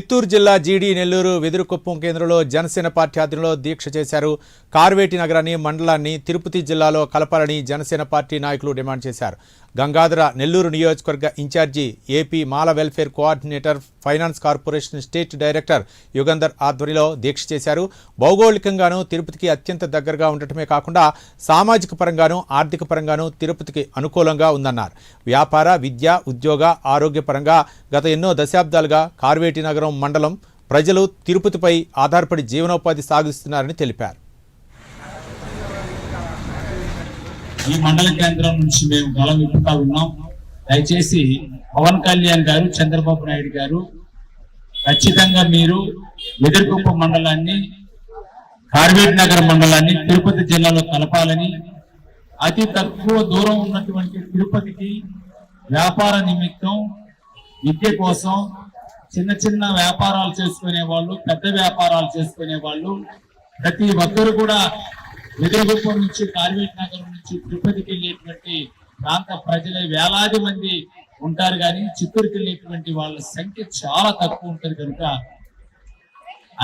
చిత్తూరు జిల్లా జీడీ నెల్లూరు వెదురుకుప్పం కేంద్రంలో జనసేన పార్టీ ఆధ్వర్యంలో దీక్ష చేశారు. కార్వేటి నగరాన్ని మండలాన్ని తిరుపతి జిల్లాలో కలపాలని జనసేన పార్టీ నాయకులు డిమాండ్ చేశారు. గంగాధర నెల్లూరు నియోజకవర్గ incharge, AP Mala welfare coordinator, finance corporation state director Yugandhar ఆధ్వర్యంలో దీక్ష చేశారు. భౌగోళికంగానూ తిరుపతికి అత్యంత దగ్గరగా ఉండటమే కాకుండా సామాజిక పరంగానూ ఆర్థిక పరంగానూ తిరుపతికి అనుకూలంగా ఉందన్నారు. వ్యాపార, విద్య, ఉద్యోగ, ఆరోగ్య పరంగా గత ఎన్నో దశాబ్దాలుగా కార్వేటి నగరం మండలం ప్రజలు తిరుపతిపై ఆధారపడి జీవనోపాధి సాగిస్తున్నారని తెలిపారు. ఈ మండల కేంద్రం నుంచి మేము గలం విప్పుతా ఉన్నాం. దయచేసి పవన్ కళ్యాణ్ గారు, చంద్రబాబు నాయుడు గారు ఖచ్చితంగా మీరు వెదురుకుప్పం మండలాన్ని, కార్వేటి నగర మండలాన్ని తిరుపతి జిల్లాలో కలపాలని, అతి తక్కువ దూరం ఉన్నటువంటి తిరుపతికి వ్యాపార నిమిత్తం, విద్య కోసం చిన్న చిన్న వ్యాపారాలు చేసుకునే వాళ్ళు, పెద్ద వ్యాపారాలు చేసుకునే వాళ్ళు ప్రతి ఒక్కరు కూడా వెదురుకుప్పం నుంచి, కార్వేటి నగరం నుంచి తిరుపతికి వెళ్ళేటువంటి ప్రాంత ప్రజలే వేలాది మంది ఉంటారు. కానీ చిత్తూరుకి వెళ్ళేటువంటి వాళ్ళ సంఖ్య చాలా తక్కువ ఉంటుంది. కనుక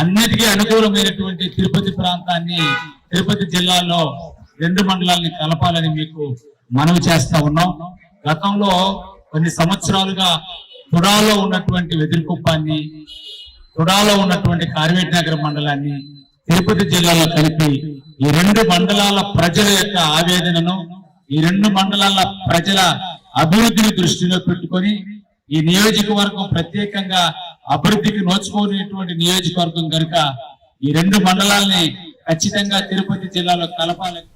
అన్నిటికీ అనుకూలమైనటువంటి తిరుపతి ప్రాంతాన్ని, తిరుపతి జిల్లాలో 2 మండలాల్ని కలపాలని మీకు మనవి చేస్తా ఉన్నాం. గతంలో కొన్ని సంవత్సరాలుగా తుడాలో ఉన్నటువంటి వెదురుకుప్పాన్ని, తుడాలో ఉన్నటువంటి కార్వేటి నగర మండలాన్ని తిరుపతి జిల్లాలో కలిపి ఈ 2 మండలాల ప్రజల యొక్క ఆవేదనను, ఈ 2 మండలాల ప్రజల అభివృద్ధిని దృష్టిలో పెట్టుకొని ఈ నియోజకవర్గం ప్రత్యేకంగా అభివృద్ధికి నోచుకోనేటువంటి నియోజకవర్గం కనుక ఈ 2 మండలాల్ని ఖచ్చితంగా తిరుపతి జిల్లాలో కలపాలని